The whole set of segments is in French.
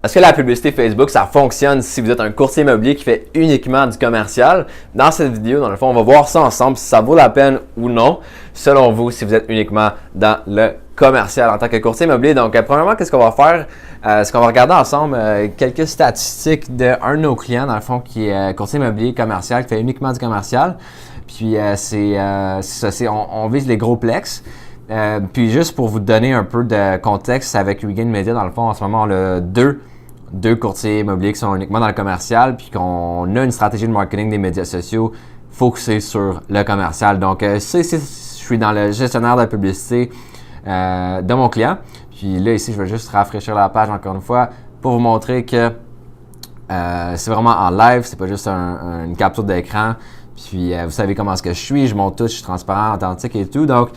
Est-ce que la publicité Facebook, ça fonctionne si vous êtes un courtier immobilier qui fait uniquement du commercial? Dans cette vidéo, dans le fond, on va voir ça ensemble, si ça vaut la peine ou non, selon vous, si vous êtes uniquement dans le commercial en tant que courtier immobilier. Donc, premièrement, qu'est-ce qu'on va faire? C'est qu'on va regarder ensemble quelques statistiques d'un de nos clients, dans le fond, qui est courtier immobilier commercial, qui fait uniquement du commercial. Puis, on vise les gros plex. Puis juste pour vous donner un peu de contexte avec Regain Media, dans le fond, en ce moment, on a deux courtiers immobiliers qui sont uniquement dans le commercial, puis qu'on a une stratégie de marketing des médias sociaux focusée sur le commercial. Donc, je suis dans le gestionnaire de la publicité de mon client. Puis là, ici, je vais juste rafraîchir la page encore une fois pour vous montrer que c'est vraiment en live, c'est pas juste une capture d'écran. Puis, vous savez comment est-ce que je montre tout, je suis transparent, authentique et tout. Donc,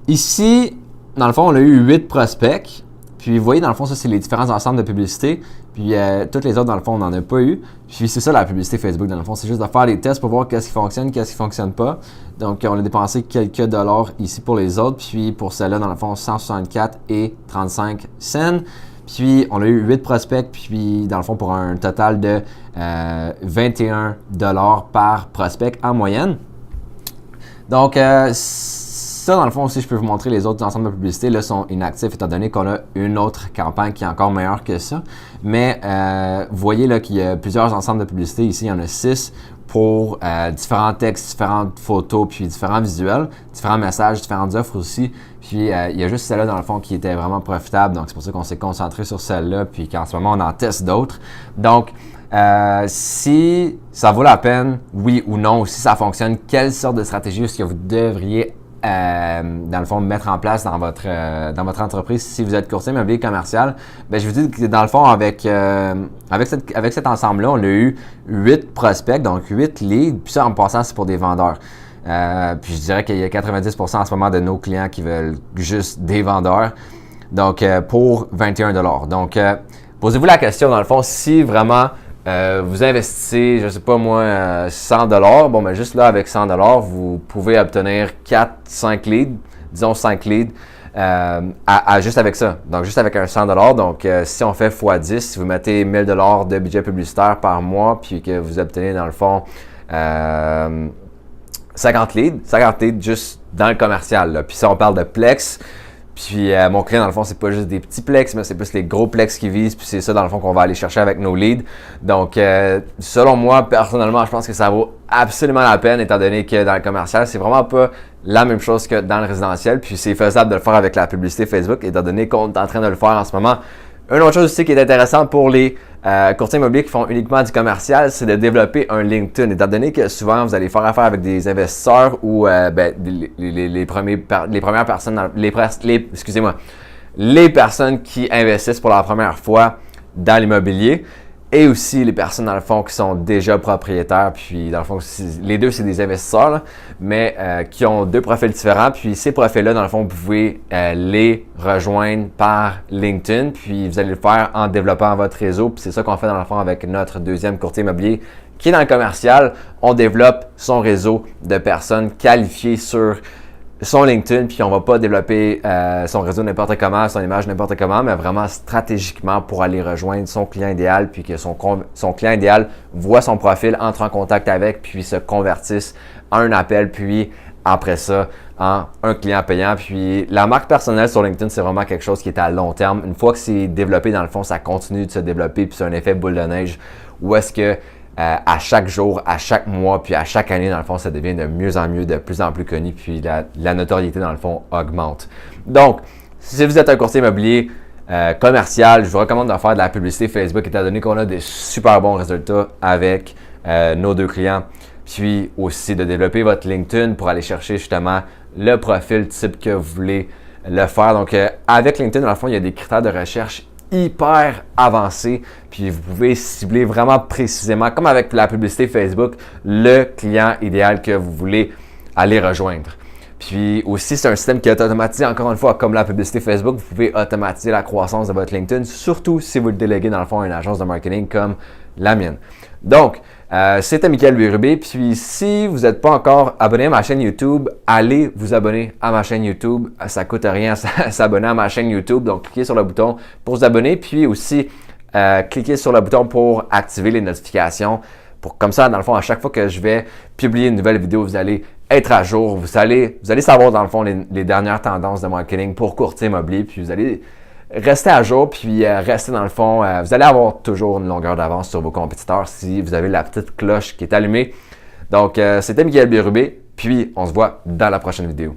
ici, dans le fond, on a eu 8 prospects. Puis, vous voyez, dans le fond, ça, c'est les différents ensembles de publicité. Puis, toutes les autres, dans le fond, on n'en a pas eu. Puis, c'est ça, la publicité Facebook, dans le fond. C'est juste de faire des tests pour voir qu'est-ce qui fonctionne, qu'est-ce qui ne fonctionne pas. Donc, on a dépensé quelques dollars ici pour les autres. Puis, pour celle-là, dans le fond, 164 et 35 cents. Puis, on a eu 8 prospects. Puis, dans le fond, pour un total de 21 dollars par prospect en moyenne. Donc, ça, dans le fond, aussi, je peux vous montrer les autres ensembles de publicité, là, sont inactifs, étant donné qu'on a une autre campagne qui est encore meilleure que ça. Mais, vous voyez là qu'il y a plusieurs ensembles de publicité. Ici, il y en a 6 pour différents textes, différentes photos, puis différents visuels, différents messages, différentes offres aussi. Puis, il y a juste celle-là, dans le fond, qui était vraiment profitable. Donc, c'est pour ça qu'on s'est concentré sur celle-là, puis qu'en ce moment, on en teste d'autres. Donc, si ça vaut la peine, oui ou non, si ça fonctionne, quelle sorte de stratégie est-ce que vous devriez dans le fond, mettre en place dans votre entreprise si vous êtes courtier immobilier commercial? Bien, je vous dis que dans le fond, avec cet ensemble-là, on a eu 8 prospects, donc 8 leads, puis ça, en passant, c'est pour des vendeurs. Puis je dirais qu'il y a 90% en ce moment de nos clients qui veulent juste des vendeurs, donc pour 21 $. Donc, posez-vous la question, dans le fond, si vraiment vous investissez, je ne sais pas moi, 100 $, bon, mais juste là, avec 100 $, vous pouvez obtenir 4-5 leads, disons 5 leads, juste avec ça. Donc, juste avec un 100 $. Donc, si on fait x10, si vous mettez 1000 $ de budget publicitaire par mois, puis que vous obtenez, dans le fond, 50 leads juste dans le commercial, là. Puis ça, on parle de plex. Puis mon client, dans le fond, c'est pas juste des petits plex, mais c'est plus les gros plex qui visent. Puis c'est ça, dans le fond, qu'on va aller chercher avec nos leads. Donc, selon moi, personnellement, je pense que ça vaut absolument la peine, étant donné que dans le commercial, c'est vraiment pas la même chose que dans le résidentiel. Puis c'est faisable de le faire avec la publicité Facebook, étant donné qu'on est en train de le faire en ce moment. Une autre chose aussi qui est intéressante pour les courtiers immobiliers qui font uniquement du commercial, c'est de développer un LinkedIn. Étant donné que souvent, vous allez faire affaire avec des investisseurs ou les premières personnes, les personnes qui investissent pour la première fois dans l'immobilier. Et aussi les personnes, dans le fond, qui sont déjà propriétaires. Puis, dans le fond, les deux, c'est des investisseurs, là, mais qui ont deux profils différents. Puis, ces profils-là, dans le fond, vous pouvez les rejoindre par LinkedIn. Puis, vous allez le faire en développant votre réseau. Puis, c'est ça qu'on fait, dans le fond, avec notre deuxième courtier immobilier qui est dans le commercial. On développe son réseau de personnes qualifiées sur son LinkedIn, puis on va pas développer son réseau n'importe comment, son image n'importe comment, mais vraiment stratégiquement pour aller rejoindre son client idéal, puis que son client idéal voit son profil, entre en contact avec, puis se convertisse en un appel, puis après ça, en un client payant. Puis la marque personnelle sur LinkedIn, c'est vraiment quelque chose qui est à long terme. Une fois que c'est développé, dans le fond, ça continue de se développer, puis c'est un effet boule de neige où est-ce que à chaque jour, à chaque mois, puis à chaque année, dans le fond, ça devient de mieux en mieux, de plus en plus connu, puis la notoriété, dans le fond, augmente. Donc, si vous êtes un courtier immobilier commercial, je vous recommande de faire de la publicité Facebook, étant donné qu'on a des super bons résultats avec nos deux clients. Puis aussi de développer votre LinkedIn pour aller chercher justement le profil type que vous voulez le faire. Donc, avec LinkedIn, dans le fond, il y a des critères de recherche hyper avancé, puis vous pouvez cibler vraiment précisément, comme avec la publicité Facebook, le client idéal que vous voulez aller rejoindre. Puis aussi, c'est un système qui est automatisé, encore une fois, comme la publicité Facebook, vous pouvez automatiser la croissance de votre LinkedIn, surtout si vous le déléguez dans le fond à une agence de marketing comme la mienne. Donc, c'était Michael Bérubé. Puis si vous n'êtes pas encore abonné à ma chaîne YouTube, allez vous abonner à ma chaîne YouTube. Ça ne coûte rien à s'abonner à ma chaîne YouTube. Donc, cliquez sur le bouton pour vous abonner. Puis aussi, cliquez sur le bouton pour activer les notifications. Comme ça, dans le fond, à chaque fois que je vais publier une nouvelle vidéo, vous allez être à jour. Vous allez savoir, dans le fond, les dernières tendances de marketing pour courtier immobilier. Puis vous allez rester à jour, puis rester dans le fond. Vous allez avoir toujours une longueur d'avance sur vos compétiteurs si vous avez la petite cloche qui est allumée. Donc, c'était Miguel Bérubé. Puis, on se voit dans la prochaine vidéo.